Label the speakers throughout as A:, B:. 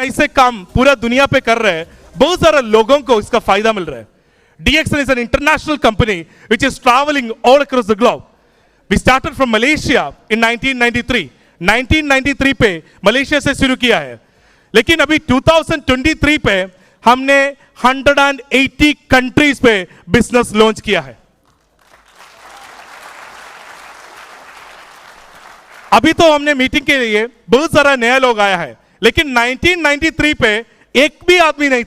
A: ऐसे काम पूरा दुनिया पे कर रहे हैं, बहुत सारे लोगों को इसका फायदा मिल रहा है. DXN is an international company which is traveling all across the globe. We started from Malaysia in 1993. 1993 पे मलेशिया से शुरू किया है, लेकिन अभी 2023 पे हमने 180 कंट्रीज पे बिजनेस लॉन्च किया है. अभी तो हमने मीटिंग के लिए बहुत सारा नया लोग आया है, लेकिन 1993 पे एक भी आदमी नहीं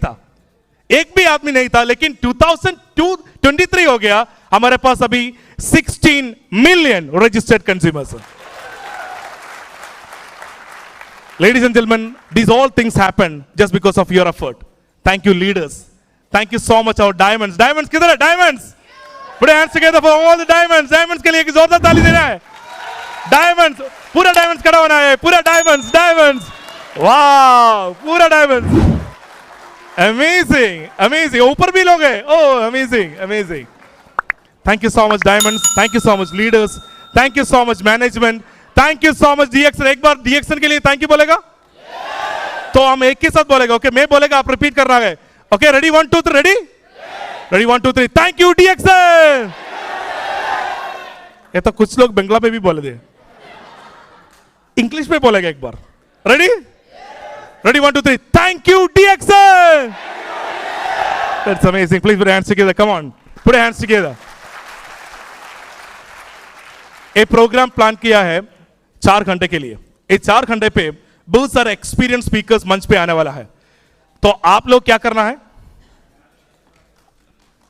A: था, लेकिन 2023 हो गया, हमारे पास अभी 16 million registered consumers. Ladies and gentlemen, these all things happen just because of your effort. Thank you, leaders. Thank you so much, our diamonds. Diamonds किधर है? Diamonds. Put your hands together for all the diamonds. Diamonds के लिए एक जोरदार ताली देना है. Diamonds, पूरा diamonds खड़ा होना है. पूरा diamonds. Wow, पूरा diamonds. Amazing. ऊपर भी लोग हैं. Oh, amazing. Thank you so much, diamonds. Thank you so much, leaders. Thank you so much, management. Thank you so much DXN. एक बार DXN के लिए थैंक यू बोलेगा? तो हम एक के साथ बोलेगा. ओके, मैं बोलेगा, आप रिपीट करना है. Okay, ready? 1 2 3 ready? Ready 1 2 3. Thank you DXN. ये तो कुछ लोग बंगला में भी बोले दे, इंग्लिश में बोलेगा एक बार. Ready? Ready 1 2 3. Thank you DXN. That's amazing. Please put your hands together. Come on, put your hands together. एक प्रोग्राम प्लान किया है 4 घंटे के लिए. इस 4 घंटे पे बहुत सारे एक्सपीरियंस स्पीकर्स मंच पे आने वाला है. तो आप लोग क्या करना है?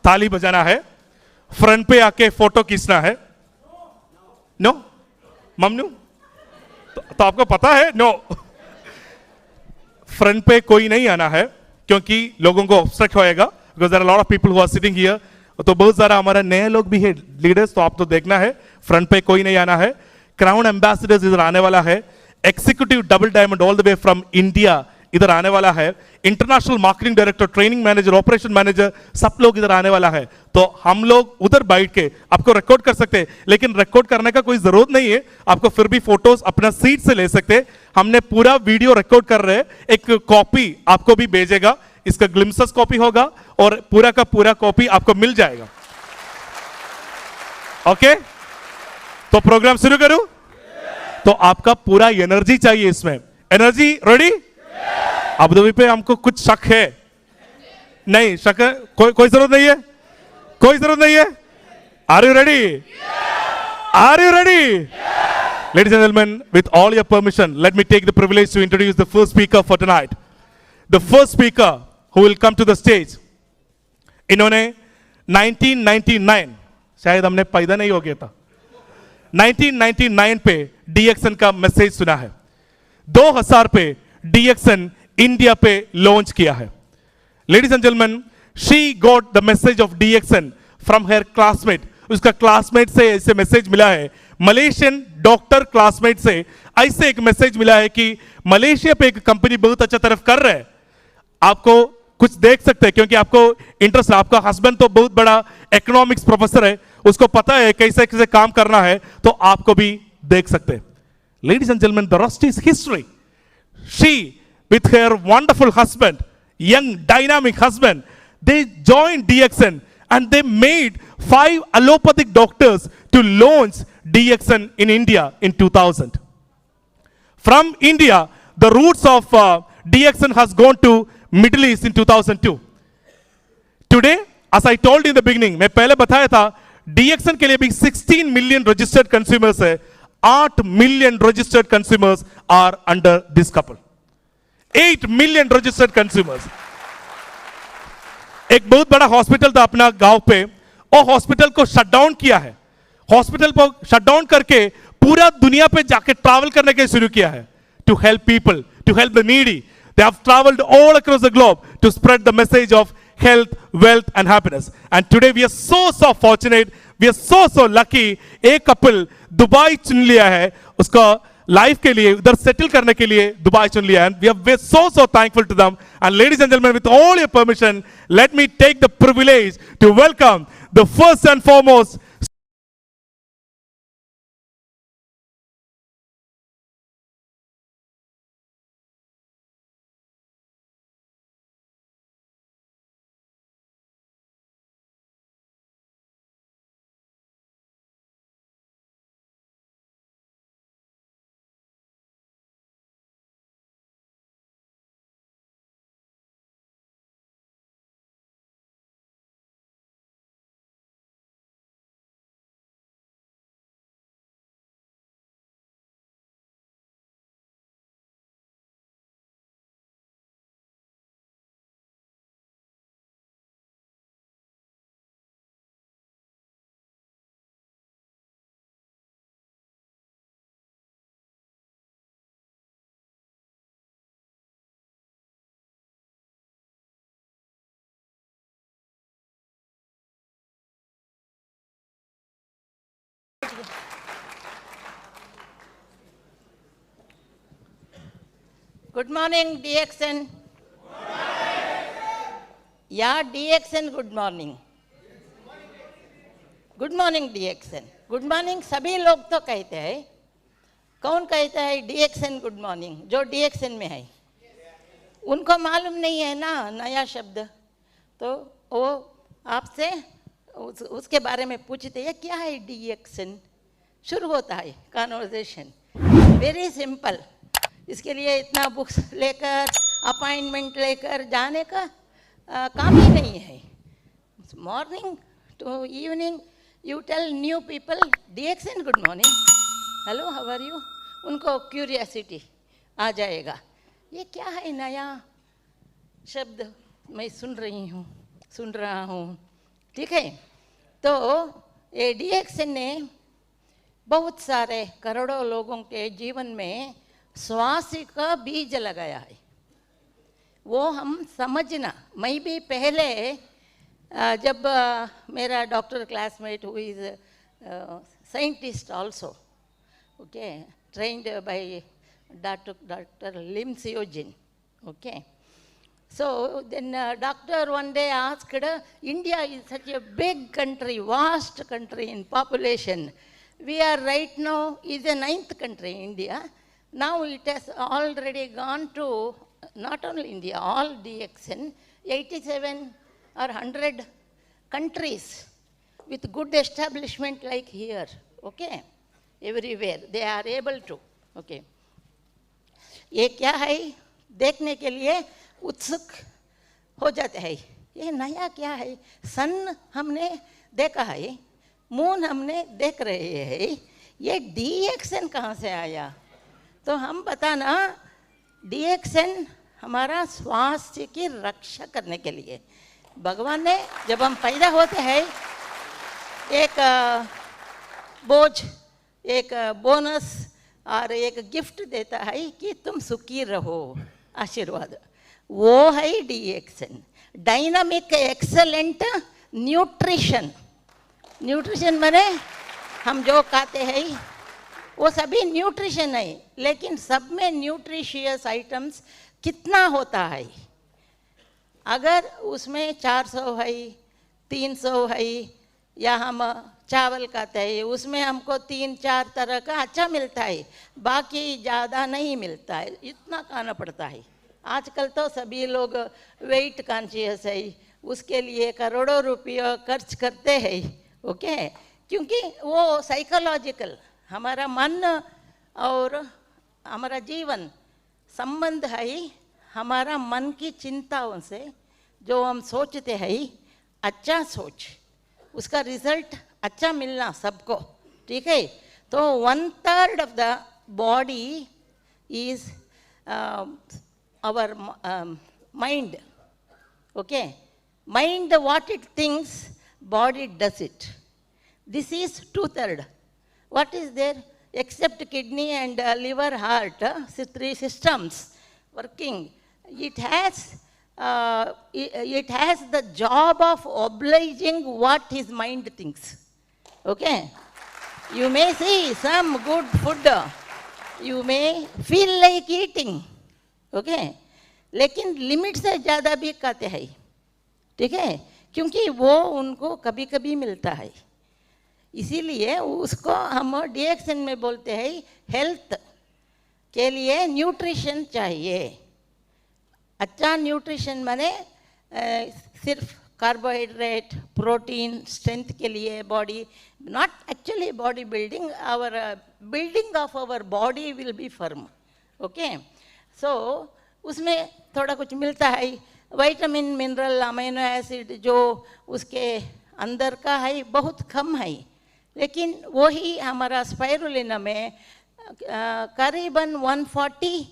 A: ताली बजाना है, फ्रंट पे आके फोटो खींचना है. नो ममनू तो आपको पता है. नो, फ्रंट पे कोई नहीं आना है क्योंकि लोगों को ऑब्स्ट्रक्ट होएगा, because there are lot of people who are sitting here. तो बहुत सारा हमारा नए लोग भी है, लीडर्स, तो आप तो देखना है. फ्रंट पे कोई नहीं आना है. क्राउन एम्बेसडर्स इधर आने वाला है. Executive double diamond all the way from India इधर आने वाला है. International marketing director, training manager, operation manager, सब लोग इधर आने वाला है. तो हम लोग उधर बैठ के आपको रिकॉर्ड कर सकते हैं, लेकिन रिकॉर्ड करने का कोई जरूरत नहीं है. आपको फिर भी फोटोज अपना सीट से ले सकते हैं. हमने पूरा वीडियो रिकॉर्ड कर रहे हैं. एक कॉपी आपको भी भेजेगा. इसका ग्लिम्सेस कॉपी होगा और पूरा का पूरा कॉपी आपको मिल जाएगा. ओके, तो प्रोग्राम शुरू करूं? तो आपका पूरा एनर्जी चाहिए इसमें. Energy ready? अबुधाबी पे हमको कुछ शक है? नहीं शक है? कोई जरूरत नहीं है. Are you ready? Ladies and gentlemen, with all your permission, let me take the privilege to introduce the first speaker for tonight. The first speaker who will come to the stage, इन्होंने 1999, शायद हमने पैदा नहीं हो गया था, 1999 पे DXN का मैसेज सुना है. 2000 पे DXN इंडिया पे लॉन्च किया है. Ladies and gentlemen, she got the message of DXN from her classmate. उसका क्लासमेट से ऐसे मैसेज मिला है, मलेशियन डॉक्टर क्लासमेट से ऐसे एक मैसेज मिला है कि मलेशिया पे एक कंपनी बहुत अच्छा तरफ कर रहा है. आपको कुछ देख सकते हैं क्योंकि आपको इंटरेस्ट है. आपका हस्बैंड तो बहुत बड़ा इकोनॉमिक्स प्रोफेसर है, उसको पता है कैसे कैसे काम करना है, तो आपको भी देख सकते हैं. Ladies and gentlemen, the rest is history. She, with her wonderful husband, young dynamic husband, they joined DXN and they made 5 allopathic doctors to launch DXN in India in 2000. From India, the roots of DXN has gone to Middle East in 2002. Today, as I told you in the beginning, मैं पहले बताया था, DXN के लिए भी 16 million registered consumers है. 8 million registered consumers are under this couple. 8 million registered consumers. एक बहुत बड़ा हॉस्पिटल था अपना गांव पे, और हॉस्पिटल को शट डाउन किया है. हॉस्पिटल को शट डाउन करके पूरा दुनिया पे जाके ट्रैवल करने के शुरू किया है. To help people, to help the needy. They have traveled all across the globe to spread the message of health, wealth and happiness. And today we are so fortunate, we are so lucky. एक couple Dubai चुन लिया है, उसका life के लिए उधर settle करने के लिए दुबई चुन लिया है. We are so thankful to them. And ladies and gentlemen, with all your permission, let me take the privilege to welcome the first and foremost
B: Good morning, DXN. Yeah, DXN, good morning. Good morning, DXN. Good morning सभी लोग तो कहते हैं, कौन कहता है DXN good morning? जो DXN में है, उनको मालूम नहीं है ना नया शब्द, तो वो आपसे उसके बारे में पूछते हैं क्या है DXN। शुरू होता है कन्वर्सेशन, वेरी सिंपल। इसके लिए इतना बुक्स लेकर अपॉइंटमेंट लेकर जाने का काम ही नहीं है। Morning to evening you tell new people DXN good morning, hello how are you, उनको क्यूरियोसिटी आ जाएगा, ये क्या है नया शब्द मैं सुन रहा हूँ। ठीक है, तो ये DXN ने बहुत सारे करोड़ों लोगों के जीवन में श्वास का बीज लगाया है। वो हम समझना, मैं भी पहले जब मेरा doctor classmate who is scientist also, okay, trained by Dr. Lim Seojin, okay. So then doctor one day asked, India is such a big country, vast country in population. We are right now is the 9th country, India. Now it has already gone to not only India, all DXN, 87 or 100 countries with good establishment like here, okay. Everywhere they are able to, okay. ये क्या है देखने के लिए उत्सुक हो जाते हैं, ये नया क्या है। सन हमने देखा है, मून हमने देख रहे हैं, ये DXN कहाँ से आया? तो हम बताना, DXN हमारा स्वास्थ्य की रक्षा करने के लिए भगवान ने, जब हम पैदा होते हैं, एक बोझ, एक बोनस और एक गिफ्ट देता है कि तुम सुखी रहो, आशीर्वाद, वो है DXN, dynamic excellent nutrition. Nutrition माने हम जो खाते हैं वो सभी न्यूट्रिशन है, लेकिन सब में न्यूट्रिशियस आइटम्स कितना होता है? अगर उसमें 400 है, 300 है, या हम चावल खाते हैं उसमें हमको 3-4 तरह का अच्छा मिलता है, बाकी ज़्यादा नहीं मिलता है, इतना खाना पड़ता है। आजकल तो सभी लोग वेट कॉन्शियस है, उसके लिए करोड़ों रुपये खर्च करते हैं, ओके, क्योंकि वो साइकोलॉजिकल, हमारा मन और हमारा जीवन संबंध है हमारा मन की चिंताओं से। जो हम सोचते हैं अच्छा सोच, उसका रिजल्ट अच्छा मिलना सबको, ठीक है। तो 1/3 of the body is our mind, okay. Mind what it thinks, body does it. This is 2/3. What is there except kidney and liver, heart, 3 systems working? It has the job of obliging what his mind thinks, okay. You may see some good food, you may feel like eating, okay, लेकिन limit से ज़्यादा भी खाते हैं, ठीक है, क्योंकि वो उनको कभी कभी मिलता है। इसीलिए उसको हम DXN में बोलते हैं हेल्थ के लिए न्यूट्रिशन चाहिए। अच्छा न्यूट्रिशन माने सिर्फ कार्बोहाइड्रेट, प्रोटीन, स्ट्रेंथ के लिए body, not actually body building, our building of our body will be firm, okay. So उसमें थोड़ा कुछ मिलता है, विटामिन, मिनरल, अमीनो एसिड जो उसके अंदर का है बहुत कम है, लेकिन वही हमारा स्पाइरुलिना में करीबन 140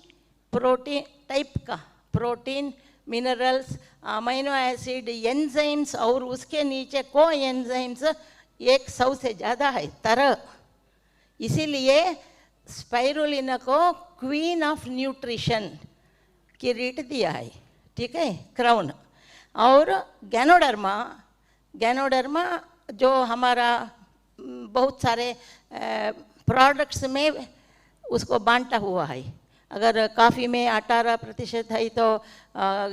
B: प्रोटीन टाइप का protein, minerals, amino acid, enzymes और उसके नीचे को एंजाइम्स 100 से ज़्यादा है तरह। इसीलिए स्पाइरुलिना को क्वीन ऑफ न्यूट्रिशन किरीट दिया है, ठीक है, क्राउन। और गैनोडर्मा जो हमारा बहुत सारे प्रोडक्ट्स में उसको बांटा हुआ है। अगर कॉफ़ी में 18% है तो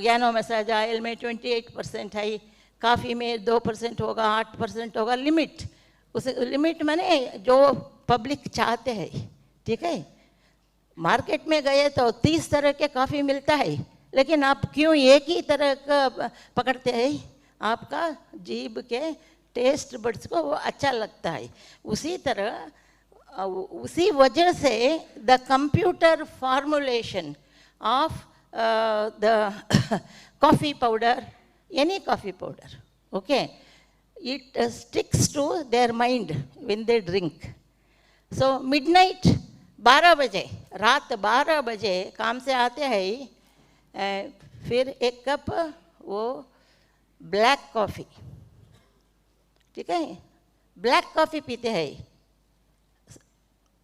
B: ज्ञानो मसाज ऑयल में 28% है, कॉफ़ी में 2% होगा, 8% होगा, लिमिट। उस लिमिट माने जो पब्लिक चाहते हैं, ठीक है। मार्केट में गए तो 30 तरह के कॉफ़ी मिलता है, लेकिन आप क्यों एक ही तरह का पकड़ते हैं? आपका जीभ के टेस्ट बड्स को वो अच्छा लगता है। उसी तरह उसी वजह से the computer formulation of the coffee powder, any coffee powder, okay, it sticks to their mind when they drink. So midnight 12 बजे, रात 12 बजे काम से आते हैं, फिर एक कप वो ब्लैक कॉफ़ी, ठीक है, ब्लैक कॉफ़ी पीते हैं।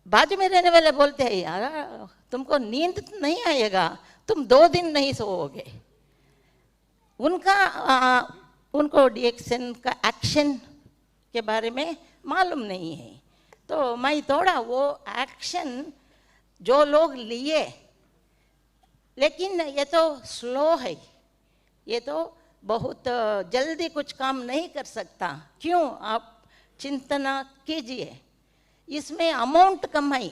B: बाजू में रहने वाले बोलते हैं यार तुमको नींद नहीं आएगा, तुम 2 दिन नहीं सोओगे। उनको डीएक्सन का एक्शन के बारे में मालूम नहीं है। तो मैं थोड़ा वो एक्शन जो लोग लिए, लेकिन ये तो स्लो है, ये तो बहुत जल्दी कुछ काम नहीं कर सकता। क्यों? आप चिंतना कीजिए, इसमें अमाउंट कम है।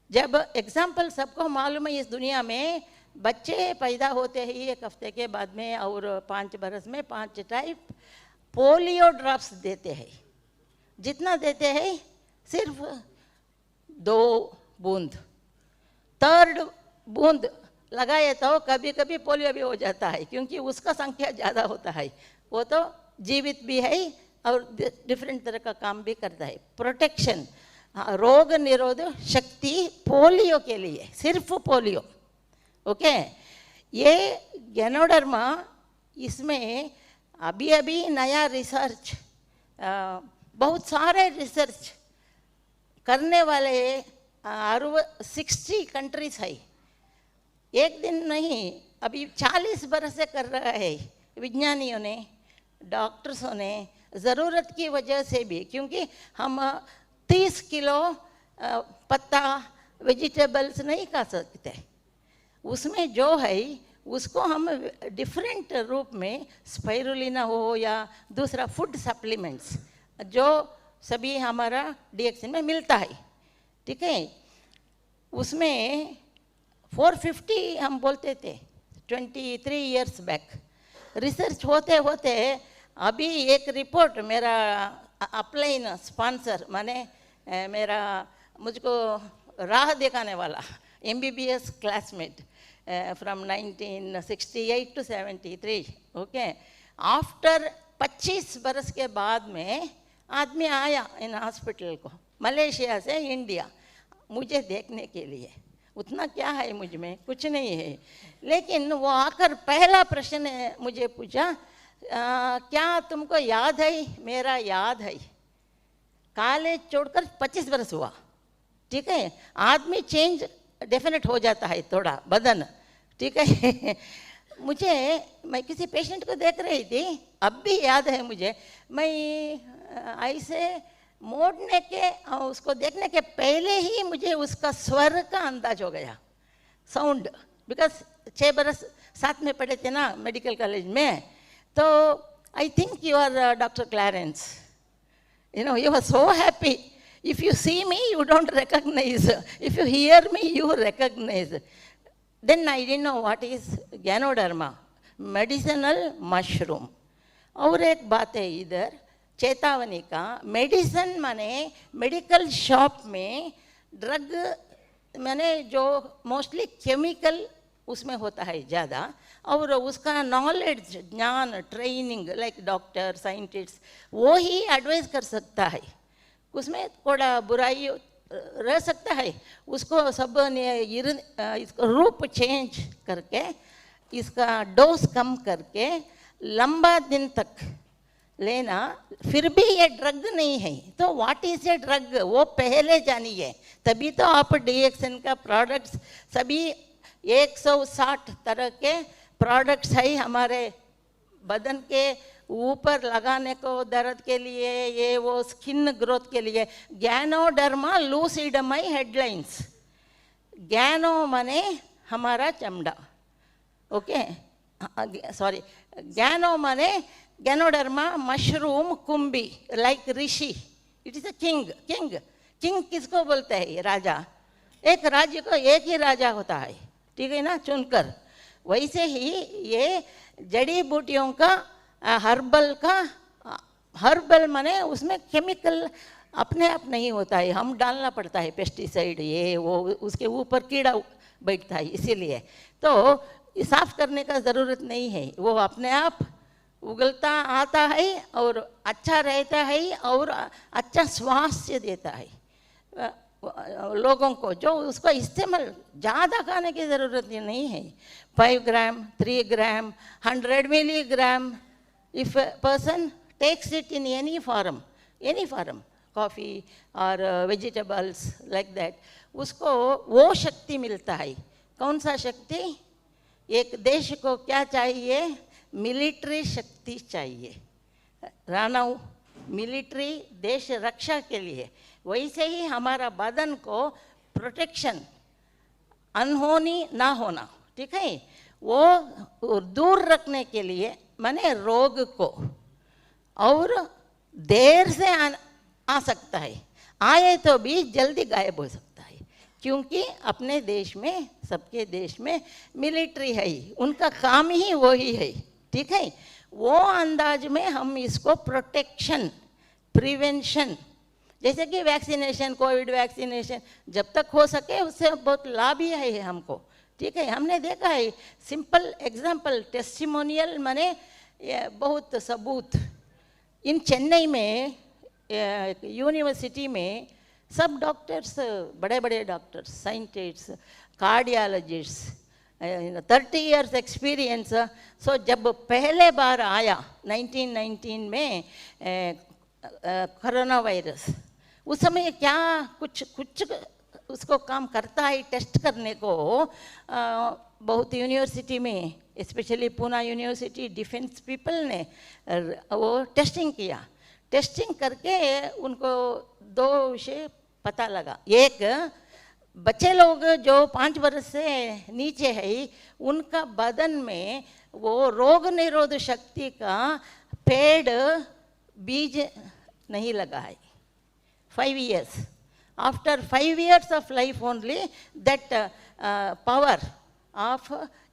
B: जब एग्जाम्पल सबको मालूम है इस दुनिया में बच्चे पैदा होते ही 1 हफ्ते के बाद में और 5 बरस में 5 टाइप पोलियो ड्रॉप्स देते हैं। जितना देते हैं सिर्फ 2 बूंद, 3rd बूंद लगाए तो कभी कभी पोलियो भी हो जाता है, क्योंकि उसका संख्या ज़्यादा होता है। वो तो जीवित भी है और डिफरेंट तरह का काम भी करता है। प्रोटेक्शन, रोग निरोधक शक्ति पोलियो के लिए, सिर्फ पोलियो, ओके। ये गैनोडर्मा, इसमें अभी अभी नया रिसर्च, बहुत सारे रिसर्च करने वाले 60 कंट्रीज है। एक दिन नहीं, अभी 40 बरस से कर रहा है विज्ञानियों ने, डॉक्टर्सों ने, ज़रूरत की वजह से भी, क्योंकि हम 30 किलो पत्ता वेजिटेबल्स नहीं खा सकते। उसमें जो है उसको हम डिफरेंट रूप में, स्पाइरुलिना हो या दूसरा फूड सप्लीमेंट्स, जो सभी हमारा डीएक्सन में मिलता है, ठीक है। उसमें 450 हम बोलते थे 23 इयर्स बैक। रिसर्च होते होते अभी एक रिपोर्ट, मेरा अपलाइन स्पॉन्सर माने मेरा मुझको राह दिखाने वाला MBBS classmate from 1968 to 73, okay. After 25 बरस के बाद में आदमी आया इन हॉस्पिटल को मलेशिया से इंडिया मुझे देखने के लिए। उतना क्या है मुझ में, कुछ नहीं है, लेकिन वो आकर पहला प्रश्न मुझे पूछा, क्या तुमको याद है? मेरा याद है, कॉलेज छोड़कर 25 बरस हुआ, ठीक है। आदमी चेंज डेफिनेट हो जाता है थोड़ा बदन, ठीक है। मैं किसी पेशेंट को देख रही थी, अब भी याद है मुझे, मैं ऐसे मोड़ने के उसको देखने के पहले ही मुझे उसका स्वर का अंदाज हो गया, साउंड, बिकॉज 6 बरस साथ में पढ़े थे ना मेडिकल कॉलेज में। तो I think you are doctor Clarence, you are so happy. If you see me, you don't recognize. If you hear me, you recognize. Then I didn't know what is Ganoderma, medicinal mushroom. और एक बात है इधर चेतावनी का, medicine माने medical shop में drug माने जो मोस्टली केमिकल उसमें होता है ज़्यादा, और उसका नॉलेज, ज्ञान, ट्रेनिंग लाइक डॉक्टर, साइंटिस्ट, वो ही एडवाइस कर सकता है। उसमें थोड़ा बुराई रह सकता है, उसको सब ने इसको रूप चेंज करके, इसका डोज कम करके लंबा दिन तक लेना, फिर भी ये ड्रग नहीं है। तो व्हाट इज ए ड्रग, वो पहले जानिए, तभी तो आप डीएक्सन का प्रोडक्ट्स सभी 160 तरह के प्रोडक्ट्स है हमारे बदन के ऊपर लगाने को, दर्द के लिए, ये वो स्किन ग्रोथ के लिए। गैनोडर्मा लूसिडमाई हेडलाइंस, ज्ञानो मने हमारा चमड़ा, ओके, सॉरी, ज्ञानो मने गैनोडर्मा मशरूम कुंभी, like reishi, it is a king. King king किसको बोलते हैं? राजा। एक राज्य को एक ही राजा होता है, ठीक है ना, चुनकर। वैसे ही ये जड़ी बूटियों का, हर्बल का, हर्बल माने उसमें केमिकल अपने आप नहीं होता है, हम डालना पड़ता है पेस्टिसाइड, ये वो, उसके ऊपर कीड़ा बैठता है, इसीलिए तो साफ करने का ज़रूरत नहीं है, वो अपने आप उगलता आता है और अच्छा रहता है और अच्छा स्वास्थ्य देता है लोगों को, जो उसको इस्तेमाल ज़्यादा खाने की ज़रूरत नहीं है। 5 gram, 3 gram, 100 milligram, if person takes it in any form, coffee और वेजिटेबल्स लाइक दैट, उसको वो शक्ति मिलता है। कौन सा शक्ति? एक देश को क्या चाहिए? मिलिट्री शक्ति चाहिए, रानाऊ मिलिट्री, देश रक्षा के लिए। वैसे ही हमारा बदन को प्रोटेक्शन, अनहोनी ना होना, ठीक है, वो दूर रखने के लिए, माने रोग को, और देर से आ सकता है, आए तो भी जल्दी गायब हो सकता है, क्योंकि अपने देश में, सबके देश में मिलिट्री है, उनका काम ही वही है, ठीक है। वो अंदाज में हम इसको प्रोटेक्शन, प्रिवेंशन, जैसे कि वैक्सीनेशन, कोविड वैक्सीनेशन जब तक हो सके उससे बहुत लाभ ही है हमको, ठीक है। हमने देखा है, सिंपल एग्जाम्पल, टेस्टिमोनियल माने बहुत सबूत। इन चेन्नई में यूनिवर्सिटी में सब डॉक्टर्स, बड़े बड़े doctors, scientists, cardiologist, 30 years experience. So जब पहले बार आया 1919 में कोरोना वायरस, उस समय क्या कुछ उसको काम करता है टेस्ट करने को। बहुत यूनिवर्सिटी में, specially Poona university, defence people ने वो टेस्टिंग किया। टेस्टिंग करके उनको 2 विषय पता लगा। एक, बच्चे लोग जो 5 वर्ष से नीचे है, उनका बदन में वो रोग निरोधक शक्ति का पेड़ बीज नहीं लगा है। 5 years. After 5 years of life only, that power of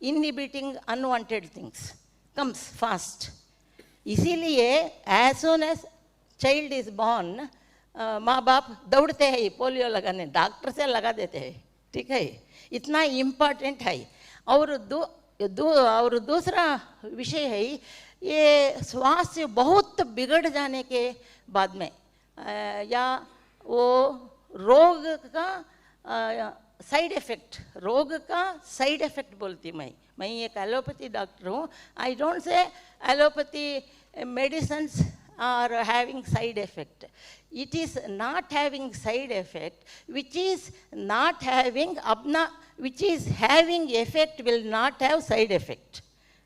B: inhibiting unwanted things comes fast. इसीलिए as soon as child is born, माँ बाप दौड़ते हैं पोलियो लगाने, डॉक्टर से लगा देते हैं, ठीक है, इतना इम्पॉर्टेंट है। और दूसरा विषय है, ये स्वास्थ्य बहुत बिगड़ जाने के बाद में, या वो रोग का साइड इफेक्ट, रोग का साइड इफेक्ट बोलती मैं एक एलोपैथी डॉक्टर हूँ। I don't say allopathy medicines are having side effect. It is not having side effect, which is having effect will not have side effect.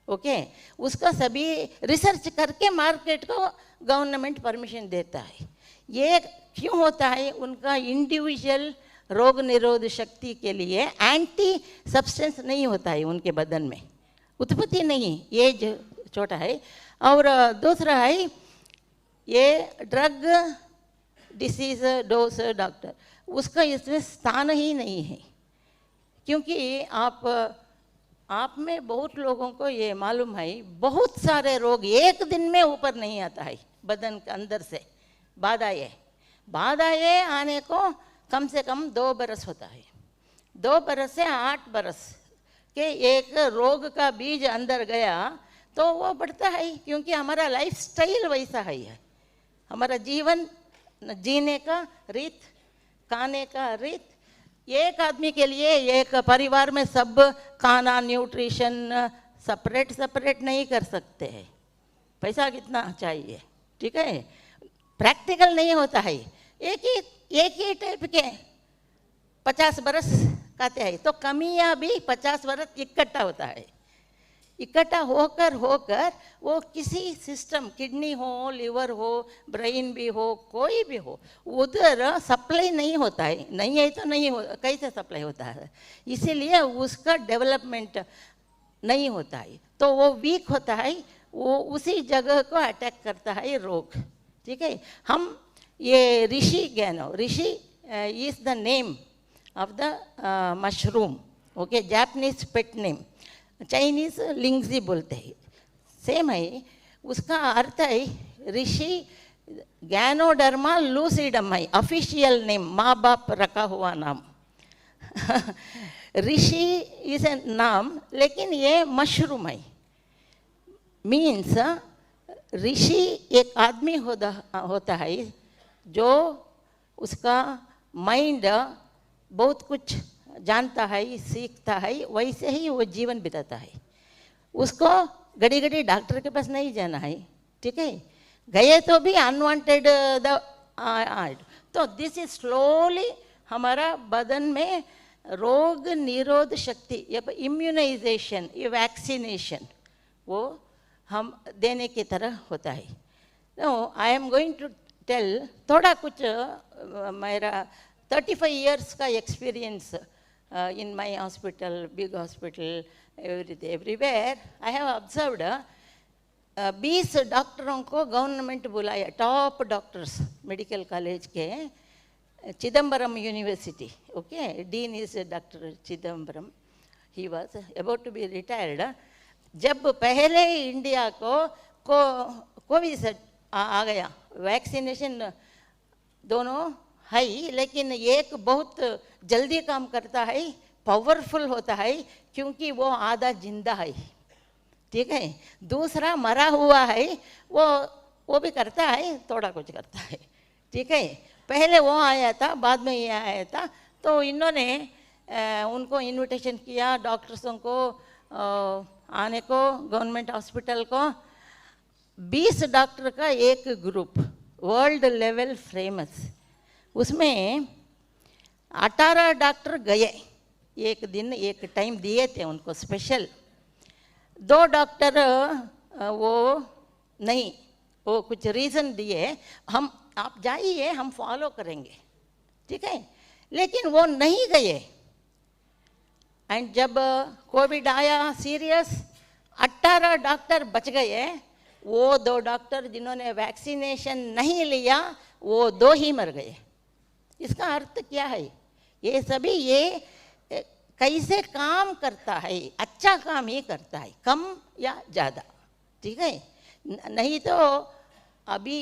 B: Okay? उसका सभी research करके market को government permission देता है। ये क्यों होता है? उनका इंडिविजुअल रोग निरोधक शक्ति के लिए एंटी सब्सटेंस नहीं होता है उनके बदन में, उत्पत्ति नहीं, ये जो छोटा है। और दूसरा है, ये ड्रग डिसीज डोज डॉक्टर, उसका इसमें स्थान ही नहीं है, क्योंकि आप में बहुत लोगों को ये मालूम है, बहुत सारे रोग एक दिन में ऊपर नहीं आता है बदन के अंदर से। बाधाएं आने को कम से कम 2 बरस होता है, 2 बरस से 8 बरस के एक रोग का बीज अंदर गया तो वो बढ़ता है, क्योंकि हमारा लाइफ स्टाइल वैसा है, हमारा जीवन जीने का रीत, खाने का रीत। एक आदमी के लिए, एक परिवार में सब खाना, न्यूट्रिशन सेपरेट नहीं कर सकते हैं, पैसा कितना चाहिए, ठीक है, प्रैक्टिकल नहीं होता है। एक ही टाइप के 50 बरस खाते हैं तो कमियां भी 50 बरस इकट्ठा होता है। इकट्ठा होकर होकर वो किसी सिस्टम, किडनी हो, लिवर हो, ब्रेन भी हो, कोई भी हो, उधर सप्लाई नहीं होता है। नहीं है तो नहीं हो, कैसे सप्लाई होता है? इसीलिए उसका डेवलपमेंट नहीं होता है, तो वो वीक होता है, वो उसी जगह को अटैक करता है रोग। ठीक है, हम ये ऋषि ज्ञानो, reishi is the name of the mushroom, okay, Japanese pet name, Chinese lingzhi बोलते हैं, सेम है। उसका अर्थ है ऋषि, गैनोडर्मा लूसिडम है ऑफिशियल नेम, माँ बाप रखा हुआ नाम। ऋषि इज ए नाम, लेकिन ये मशरूम है। मीन्स ऋषि एक आदमी होता है जो उसका माइंड बहुत कुछ जानता है, सीखता है, वैसे ही वो जीवन बिताता है। उसको घड़ी घड़ी डॉक्टर के पास नहीं जाना है। ठीक है, गए तो भी अनवांटेड द आर्ट। तो दिस इज स्लोली हमारा बदन में रोग निरोध शक्ति, ये इम्यूनाइजेशन, ये वैक्सीनेशन वो हम देने की तरह होता है। No, I am going to tell थोड़ा कुछ मेरा 35 years का experience in my hospital, big hospital, everywhere, I have observed 20 डॉक्टरों को गवर्नमेंट बुलाया, टॉप डॉक्टर्स मेडिकल कॉलेज के, Chidambaram university, okay, dean is doctor Chidambaram, he was about to be retired. जब पहले इंडिया को कोविड आ गया, वैक्सीनेशन दोनों है, लेकिन एक बहुत जल्दी काम करता है, पावरफुल होता है, क्योंकि वो आधा जिंदा है। ठीक है, दूसरा मरा हुआ है, वो भी करता है, थोड़ा कुछ करता है। ठीक है, पहले वो आया था, बाद में ये आया था, तो इन्होंने उनको इनविटेशन किया डॉक्टर्सों को आने को गवर्नमेंट हॉस्पिटल को। 20 डॉक्टर का एक ग्रुप, वर्ल्ड लेवल फेमस, उसमें 18 डॉक्टर गए, एक दिन एक टाइम दिए थे उनको स्पेशल। 2 डॉक्टर वो नहीं, वो कुछ रीज़न दिए, हम आप जाइए हम फॉलो करेंगे। ठीक है, लेकिन वो नहीं गए। एंड जब कोविड आया सीरियस, 18 डॉक्टर बच गए। वो 2 डॉक्टर जिन्होंने वैक्सीनेशन नहीं लिया, वो 2 ही मर गए। इसका अर्थ क्या है? ये सभी ये कैसे काम करता है, अच्छा काम ही करता है, कम या ज़्यादा। ठीक है, नहीं तो अभी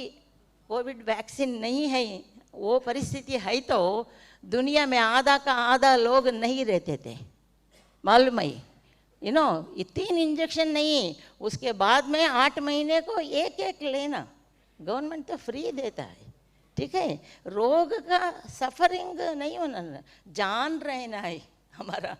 B: कोविड वैक्सीन नहीं है, वो परिस्थिति है तो दुनिया में आधा का आधा लोग नहीं रहते थे, मालूम है? यू नो, ये 3 इंजेक्शन नहीं, उसके बाद में 8 महीने को एक लेना, गवर्नमेंट तो फ्री देता है। ठीक है, रोग का सफरिंग नहीं होना, जान रहना है हमारा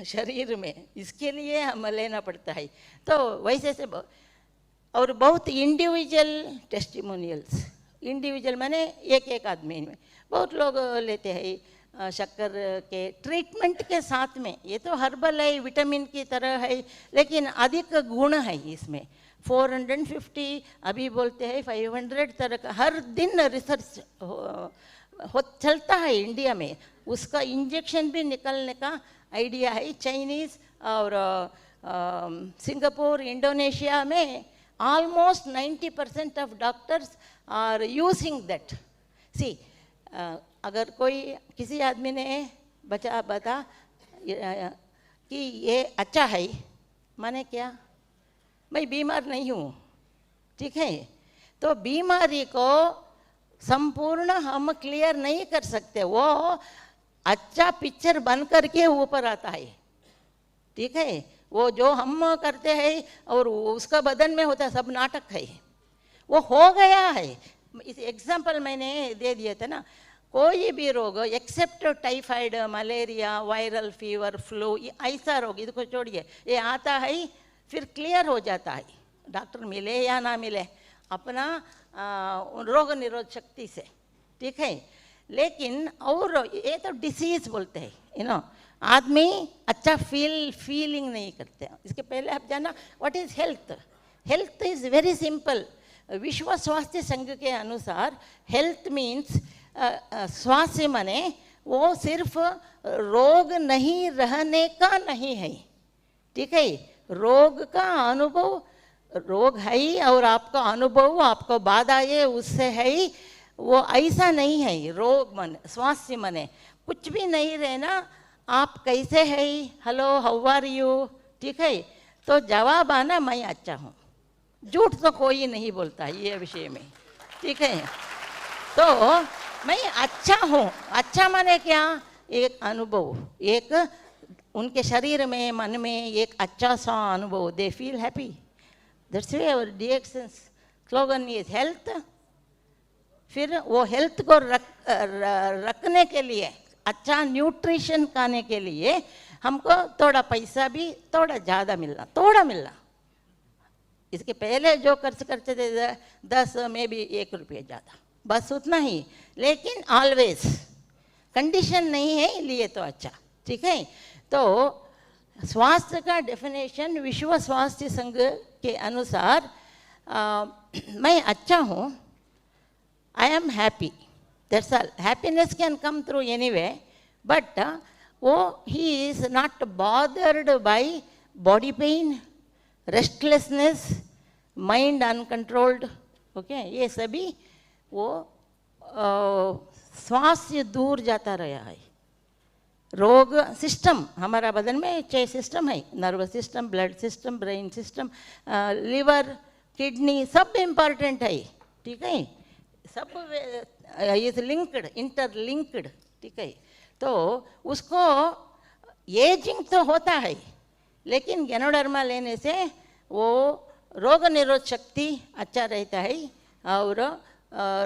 B: शरीर में, इसके लिए हम लेना पड़ता है। तो वैसे से और बहुत इंडिविजुअल टेस्टिमोनियल्स, इंडिविजुअल मैंने एक आदमी में बहुत लोग लेते हैं शक्कर के ट्रीटमेंट के साथ में। ये तो हर्बल है, विटामिन की तरह है, लेकिन अधिक गुण है इसमें। 450 अभी बोलते हैं 500 तरह का हर दिन रिसर्च चलता है इंडिया में। उसका इंजेक्शन भी निकलने का आइडिया है। चाइनीज़ और सिंगापुर, इंडोनेशिया में almost 90% of doctors are using that. See, अगर कोई किसी आदमी ने बता कि ये अच्छा है, माने क्या, मैं बीमार नहीं हूँ। ठीक है, तो बीमारी को संपूर्ण हम क्लियर नहीं कर सकते, वो अच्छा पिक्चर बन करके ऊपर आता है। ठीक है, वो जो हम करते हैं और उसका बदन में होता है सब नाटक है, वो हो गया है। इस एग्जाम्पल मैंने दे दिया था ना, कोई भी रोग except typhoid, malaria, viral fever, flu, ऐसा रोग इसको छोड़िए, ये आता है फिर क्लियर हो जाता है, डॉक्टर मिले या ना मिले, अपना रोग निरोध शक्ति से। ठीक है, लेकिन और ये तो डिसीज बोलते हैं, यू नो, आदमी अच्छा फीलिंग नहीं करते। इसके पहले आप हैं ना, what is health? Health is very simple. विश्व स्वास्थ्य संघ के अनुसार हेल्थ मीन्स स्वास्थ्य माने वो सिर्फ रोग नहीं रहने का नहीं है, ठीक है. रोग का अनुभव, रोग है ही, और आपका अनुभव, आपको बाधा ये उससे है ही, वो ऐसा नहीं है. रोग मन स्वास्थ्य मने कुछ भी नहीं रहना, आप कैसे है, हेलो हाउ आर यू, ठीक है. तो जवाब आना मैं अच्छा हूँ. झूठ तो कोई नहीं बोलता ये विषय में, ठीक है. तो मैं अच्छा हूँ. अच्छा माने क्या? एक अनुभव, एक उनके शरीर में मन में एक अच्छा सा अनुभव. They feel happy. That's why our DXN slogan is health. फिर वो हेल्थ को रखने के लिए, अच्छा न्यूट्रिशन खाने के लिए हमको थोड़ा पैसा भी थोड़ा ज़्यादा मिलना, थोड़ा मिलना. इसके पहले जो खर्च करते थे 10 में भी 1 रुपये ज़्यादा, बस उतना ही. लेकिन ऑलवेज कंडीशन नहीं है लिए तो अच्छा, ठीक है. तो स्वास्थ्य का डेफिनेशन विश्व स्वास्थ्य संघ के अनुसार मैं अच्छा हूँ. I am happy. That's all. Happiness can come through anyway, but he is not bothered by body pain, restlessness, mind uncontrolled. Okay, ये सभी वो श्वास से दूर जाता रहा है. रोग सिस्टम, हमारा बदन में 6 सिस्टम है. Nervous system, blood system, brain system, liver, kidney, सब इम्पॉर्टेंट है, ठीक है. सब इज लिंक्ड, इंटरलिंक्ड, ठीक है. तो उसको एजिंग तो होता है, लेकिन गैनोडर्मा लेने से वो रोग निरोध शक्ति अच्छा रहता है. और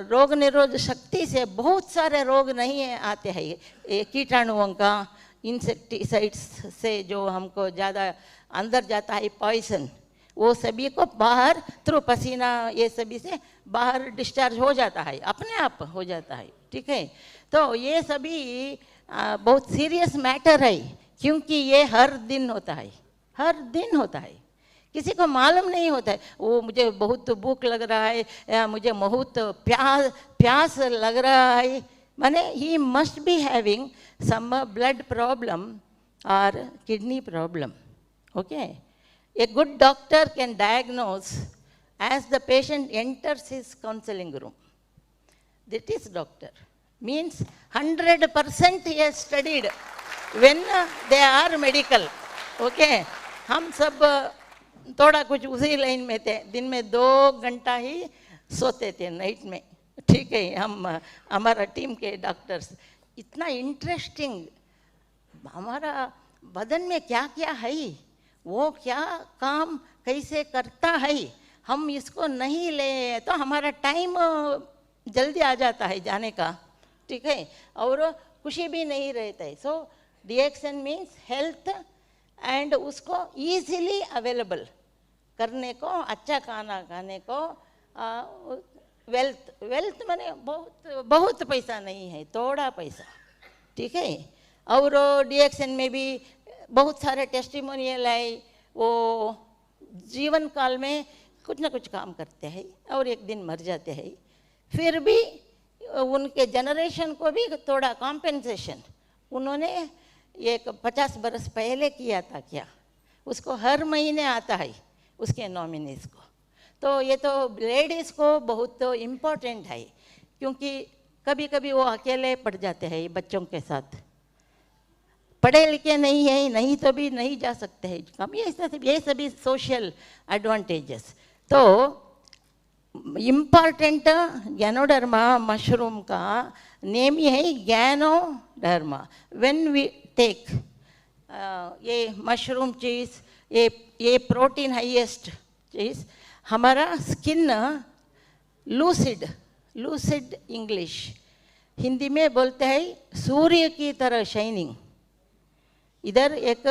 B: रोग निरोध शक्ति से बहुत सारे रोग नहीं आते हैं. कीटाणुओं का, इंसेक्टिसाइड्स से जो हमको ज़्यादा अंदर जाता है पॉइजन, वो सभी को बाहर थ्रू पसीना ये सभी से बाहर डिस्चार्ज हो जाता है, अपने आप हो जाता है, ठीक है. तो ये सभी बहुत सीरियस मैटर है, क्योंकि ये हर दिन होता है, हर दिन होता है. किसी को मालूम नहीं होता है. वो मुझे बहुत भूख लग रहा है, या मुझे बहुत प्यास लग रहा है, माने ही must be having some blood problem और kidney problem. Okay. A good doctor can diagnose as the patient enters his counseling room. That is doctor. Means 100% he has studied when they are medical. Okay. हम सब थोड़ा कुछ उसी line में थे. दिन में 2 घंटा ही सोते थे नाइट में, ठीक है. हम हमारा टीम के डॉक्टर्स इतना इंटरेस्टिंग, हमारा बदन में क्या क्या है, वो क्या काम कैसे करता है, हम इसको नहीं ले तो हमारा टाइम जल्दी आ जाता है जाने का, ठीक है. और खुशी भी नहीं रहता है. सो DXN मीन्स हेल्थ, एंड उसको ईजिली अवेलेबल करने को, अच्छा खाना खाने को. वेल्थ, वेल्थ माने बहुत बहुत पैसा नहीं है, थोड़ा पैसा, ठीक है. और DXN में भी बहुत सारे टेस्टिमोनियल है. वो जीवन काल में कुछ ना कुछ काम करते हैं और एक दिन मर जाते हैं. फिर भी उनके जनरेशन को भी थोड़ा कॉम्पेंसेशन उन्होंने एक 50 बरस पहले किया था क्या, उसको हर महीने आता है उसके नॉमिनीज को. तो ये तो लेडीज़ को बहुत तो इम्पोर्टेंट है, क्योंकि कभी कभी वो अकेले पड़ जाते हैं बच्चों के साथ, पढ़े लिखे नहीं है, नहीं तो भी नहीं जा सकते हैं कम. ये सभी सोशल एडवांटेजेस. तो इम्पॉर्टेंट गैनोडर्मा मशरूम का नेम ही है गैनोडर्मा. व्हेन वी टेक ये मशरूम चीज़, ये प्रोटीन हाईएस्ट चीज़, हमारा skin lucid, lucid English, Hindi में बोलते हैं सूर्य की तरह शाइनिंग. इधर एक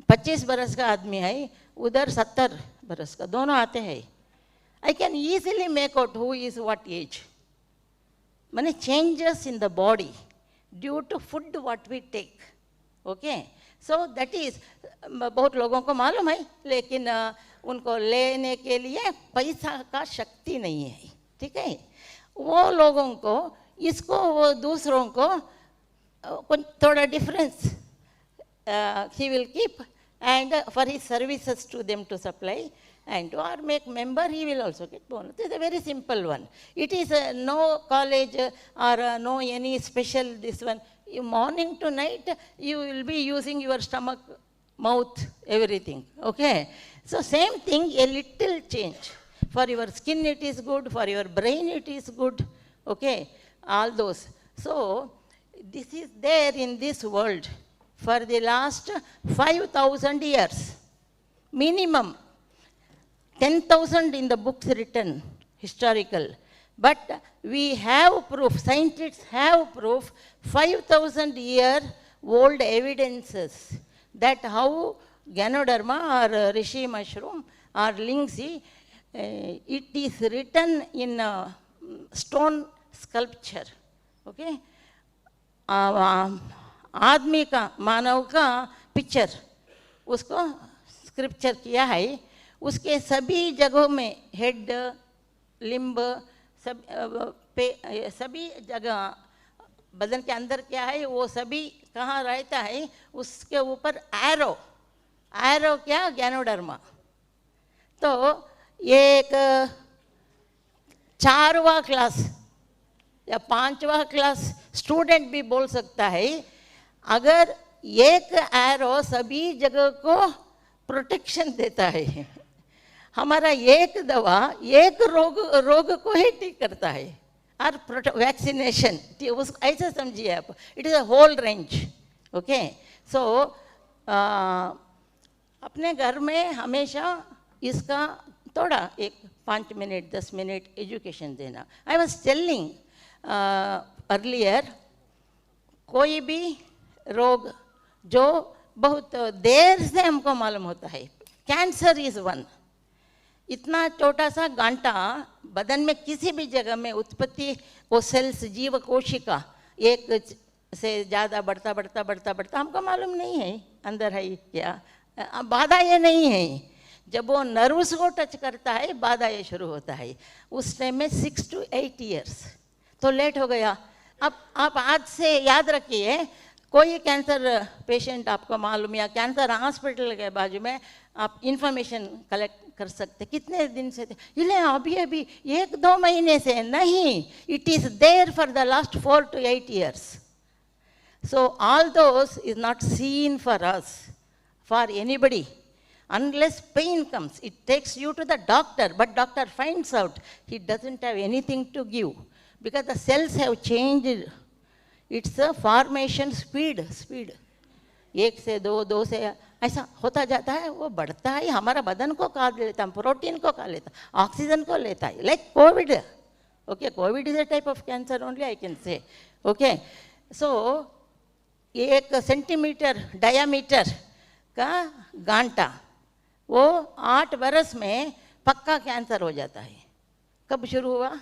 B: 25 बरस का आदमी है, उधर 70 बरस का, दोनों आते हैं. I can easily make out who is what age. Many changes in the body due to food what we take. Okay. So that is, बहुत लोगों को मालूम है, लेकिन उनको लेने के लिए पैसा का शक्ति नहीं है, ठीक है। वो लोगों को इसको, वो दूसरों को कुछ थोड़ा difference he will keep, and for his services to them to supply, and or make member, he will also get bonus. It's a very simple one. It is no college or no any special this one. Morning to night you will be using your stomach, mouth, everything, okay. So same thing, a little change. For your skin it is good, for your brain it is good, okay, all those. So this is there in this world for the last 5,000 years, minimum. 10,000 in the books written, historical. But we have proof, scientists have proof, 5,000 year old evidences that how Ganoderma or Rishi mushroom or Lingzi, it is written in stone sculpture, okay. आदमी का, मानव का picture उसको scripture किया है, उसके सभी जगहों में हेड, लिम्ब, सभी जगह बदन के अंदर क्या है वो सभी कहाँ रहता है, उसके ऊपर एरो, एरो क्या, गैनोडर्मा। तो एक 4वां क्लास या 5वां क्लास स्टूडेंट भी बोल सकता है, अगर एक एरो सभी जगह को प्रोटेक्शन देता है, हमारा एक दवा एक रोग को ही ठीक करता है, और वैक्सीनेशन, ऐसा समझिए आप, it is a whole range, okay. So अपने घर में हमेशा इसका थोड़ा एक 5 मिनट 10 मिनट एजुकेशन देना। आई वॉज टेलिंग अर्लियर, कोई भी रोग जो बहुत देर से हमको मालूम होता है, कैंसर इज वन। इतना छोटा सा गांठा बदन में किसी भी जगह में उत्पत्ति, वो सेल्स, जीव कोशिका एक से ज़्यादा बढ़ता बढ़ता बढ़ता बढ़ता हमको मालूम नहीं है अंदर है क्या, बाधा ये नहीं है। जब वो नर्व्स को टच करता है बाधा ये शुरू होता है, उस टाइम में 6 to 8 years, तो लेट हो गया। अब आप आज से याद रखिए, कोई कैंसर पेशेंट आपको मालूम या कैंसर हॉस्पिटल के बाजू में आप इंफॉर्मेशन कलेक्ट कर सकते, कितने दिन से थे, ये अभी अभी 1-2 महीने से नहीं, it is there for the last 4 to 8 years. So all those is not seen for us, for anybody. Unless pain comes, it takes you to the doctor, but doctor finds out he doesn't have anything to give because the cells have changed. It's a formation speed. 1 से 2, 2 से ऐसा होता जाता है, वो बढ़ता है, हमारा बदन को खा लेता है, प्रोटीन को खा लेता है, ऑक्सीजन को लेता है, like Covid. Okay, Covid is a type of cancer only, I can say, okay. So 1 centimetre diameter का गांठा, वो 8 बरस में पक्का कैंसर हो जाता है। कब शुरू हुआ?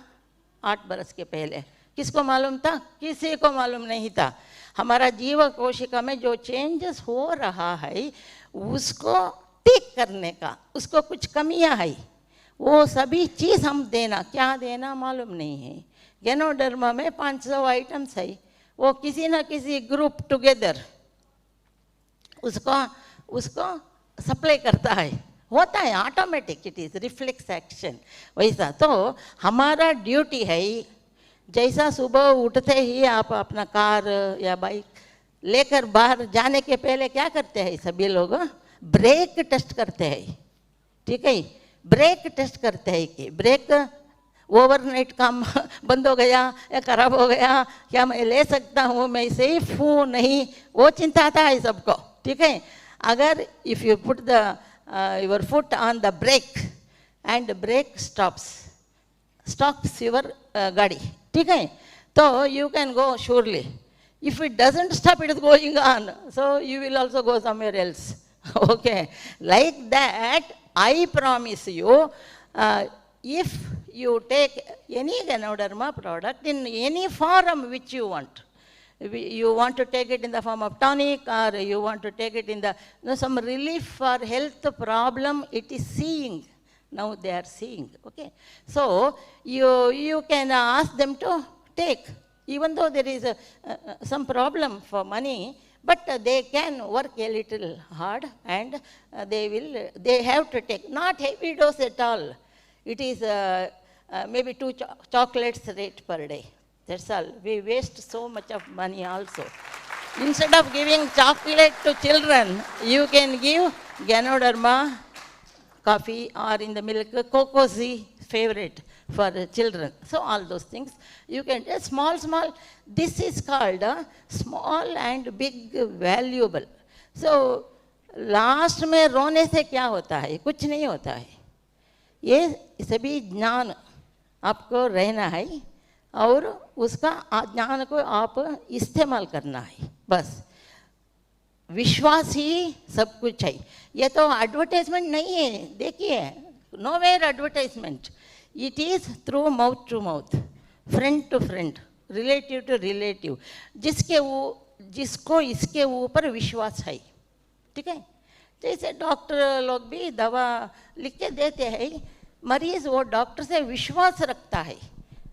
B: 8 बरस के पहले। किसको मालूम था? किसी को मालूम नहीं था। हमारा जीव कोशिका में जो चेंजेस हो रहा है उसको ठीक करने का, उसको कुछ कमियां है, वो सभी चीज़ हम देना, क्या देना मालूम नहीं है। गैनोडर्मा में 500 आइटम्स है, वो किसी ना किसी ग्रुप टुगेदर उसको सप्लाई करता है, होता है automatic, it is reflex action. वैसा तो हमारा ड्यूटी है, जैसा सुबह उठते ही आप अपना कार या बाइक लेकर बाहर जाने के पहले क्या करते हैं सभी लोग? ब्रेक टेस्ट करते हैं, ठीक है। ब्रेक टेस्ट करते हैं कि ब्रेक ओवरनाइट काम बंद हो गया या खराब हो गया, क्या मैं ले सकता हूँ, मैं सेफ हूँ नहीं, वो चिंता आता है सबको, ठीक है। अगर if you put the your foot on the brake and brake stops your गाड़ी, ठीक है, तो you can go surely. If it doesn't stop, it is going on, so you will also go somewhere else, okay. Like that I promise you, if you take any Ganoderma product in any form which you want, You want to take it in the form of tonic, or you want to take it in the, some relief for health problem, it is seeing. Now they are seeing, okay. So you can ask them to take, even though there is some problem for money, but they can work a little hard, and they have to take, not heavy dose at all. It is maybe 2 chocolates rate per day. That's all. We waste so much of money also. Instead of giving chocolate to children, you can give Ganoderma coffee, or in the milk, Cocoa Z, favorite for the children. So all those things, you can just small. This is called small and big valuable. So last में रोने से क्या होता है? कुछ नहीं होता है. ये सभी ज्ञान आपको रहना है, और उसका ज्ञान को आप इस्तेमाल करना है, बस. विश्वास ही सब कुछ है. ये तो एडवर्टाइजमेंट नहीं है, देखिए, nowhere advertisement. It is through mouth to mouth, friend to friend, relative to relative, जिसको इसके ऊपर विश्वास है. ठीक है. जैसे डॉक्टर लोग भी दवा लिख के देते हैं, मरीज वो डॉक्टर से विश्वास रखता है.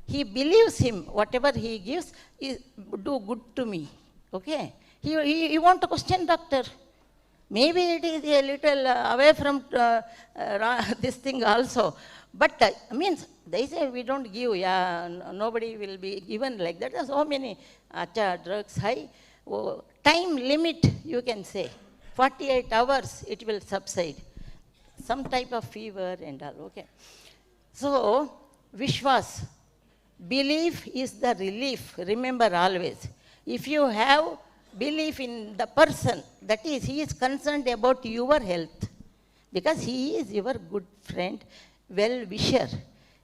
B: He believes him, whatever he gives is do good to me. Okay. He want to question doctor. Maybe it is a little away from this thing also. But means they say we don't give, nobody will be given like that. There are so many drugs high. Time limit, you can say. 48 hours it will subside. Some type of fever and all. Okay. So, Vishwas. Belief is the relief. Remember always. If you have belief in the person, that is, he is concerned about your health, because he is your good friend, well-wisher.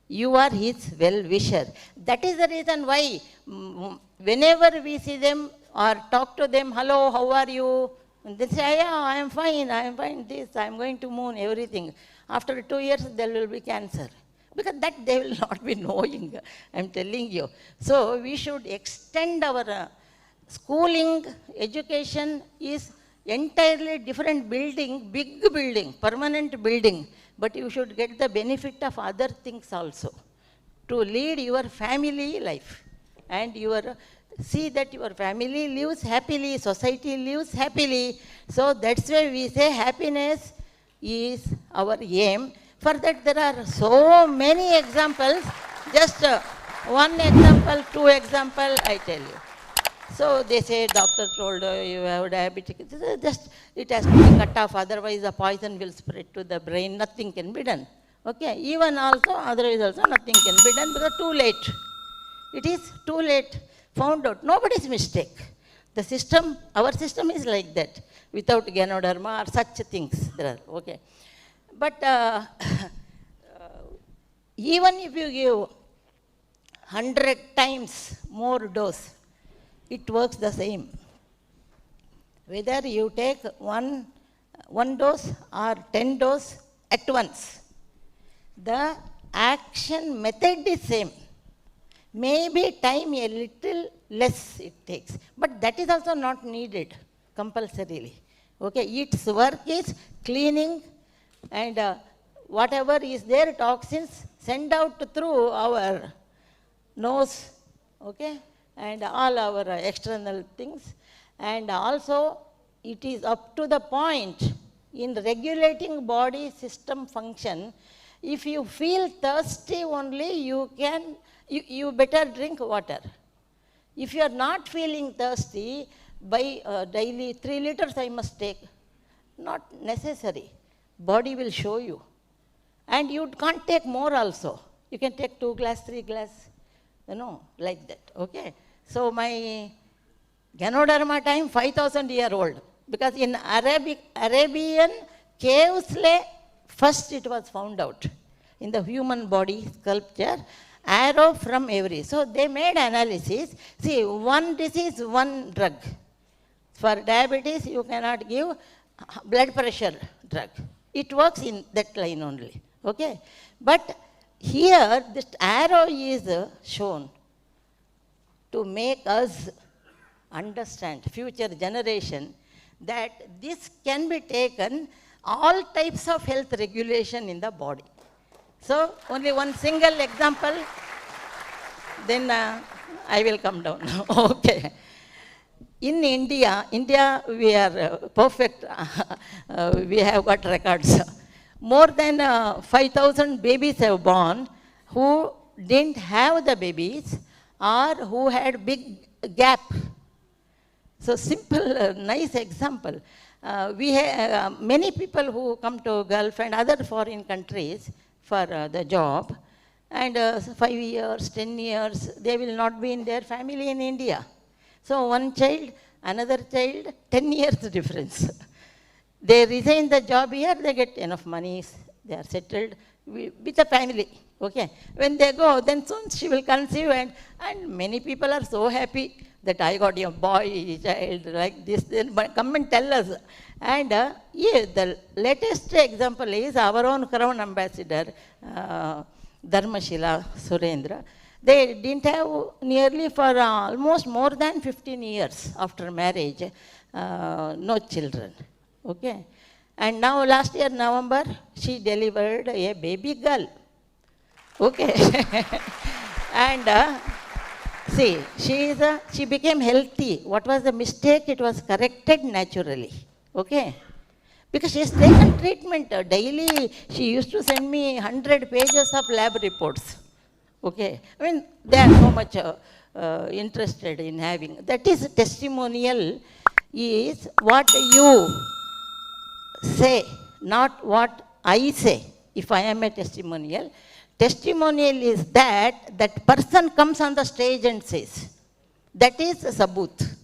B: You are his well-wisher. That is the reason why whenever we see them or talk to them, hello, how are you? And they say, yeah, I am fine, this, I am going to moon, everything. After 2 years, there will be cancer. Because that they will not be knowing, I am telling you. So we should extend our schooling, education is entirely different building, big building, permanent building. But you should get the benefit of other things also to lead your family life. And see that your family lives happily, society lives happily. So that's why we say happiness is our aim. For that there are so many examples. Just one example, 2 examples, I tell you. So they say doctor told you have diabetic. Just it has to be cut off, otherwise the poison will spread to the brain. Nothing can be done. Okay. Even also, otherwise also nothing can be done because too late. It is too late. Found out. Nobody's mistake. The system, our system is like that. Without Ganoderma or such things. There are, okay. But even if you give 100 times more dose, it works the same. Whether you take one dose or 10 dose at once, the action method is same. Maybe time a little less it takes, but that is also not needed compulsorily. Okay, its work is cleaning and whatever is there, toxins, send out through our nose, okay, and all our external things. And also, it is up to the point in regulating body system function. If you feel thirsty only, you better drink water. If you are not feeling thirsty, by daily 3 liters I must take, not necessary. Body will show you. And you can't take more also. You can take 2 glass, 3 glass, like that, okay. So my Ganoderma time 5,000 year old, because in Arabian caves, first it was found out in the human body sculpture, arrow from every. So they made analysis. See, one disease, one drug. For diabetes, you cannot give blood pressure drug. It works in that line only, okay. But here, this arrow is shown to make us understand, future generation, that this can be taken all types of health regulation in the body. So only one single example, then I will come down. Okay. In India, we are perfect. We have got records. More than 5,000 babies have born who didn't have the babies or who had big gap. So simple, nice example. We have many people who come to Gulf and other foreign countries for the job, and 5 years, 10 years, they will not be in their family in India. So one child, another child, 10 years difference. They resign the job here, they get enough money, they are settled with a family. Okay. When they go, then soon she will conceive, and many people are so happy that I got a boy, child, like this, then come and tell us. And yeah, the latest example is our own Crown Ambassador, Dharmashila Surendra. They didn't have nearly for almost more than 15 years after marriage, no children. Okay. And now last year, November, she delivered a baby girl. Okay. And see, she became healthy. What was the mistake? It was corrected naturally. Okay. Because she has taken treatment daily. She used to send me 100 pages of lab reports. Okay. I mean, they are so much interested in having. That is testimonial, is what you say, not what I say. If I am a testimonial, testimonial is that person comes on the stage and says. That is sabut.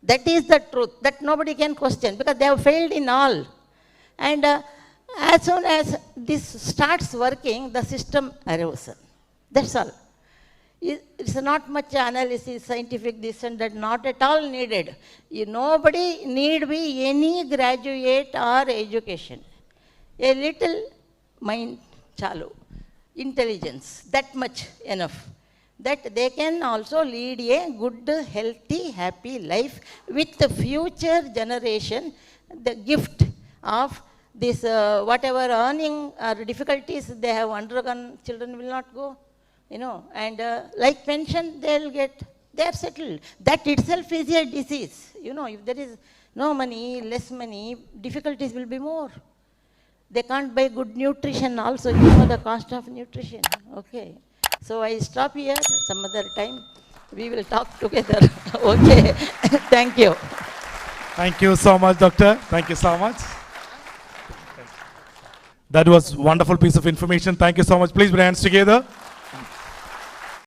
B: That is the truth, that nobody can question, because they have failed in all. And as soon as this starts working, the system arises. That's all. It's not much analysis, scientific this and that, not at all needed. Nobody need be any graduate or education. A little mind chalu, intelligence, that much enough. That they can also lead a good, healthy, happy life with the future generation. The gift of this, whatever earning or difficulties they have undergone, children will not go, and like pension, they'll get, they are settled. That itself is a disease. If there is no money, less money, difficulties will be more. They can't buy good nutrition also, the cost of nutrition. Okay. So I stop here, some other time we will talk together. Okay. Thank you.
A: Thank you so much, Doctor. Thank you so much. That was wonderful piece of information. Thank you so much. Please put your hands together.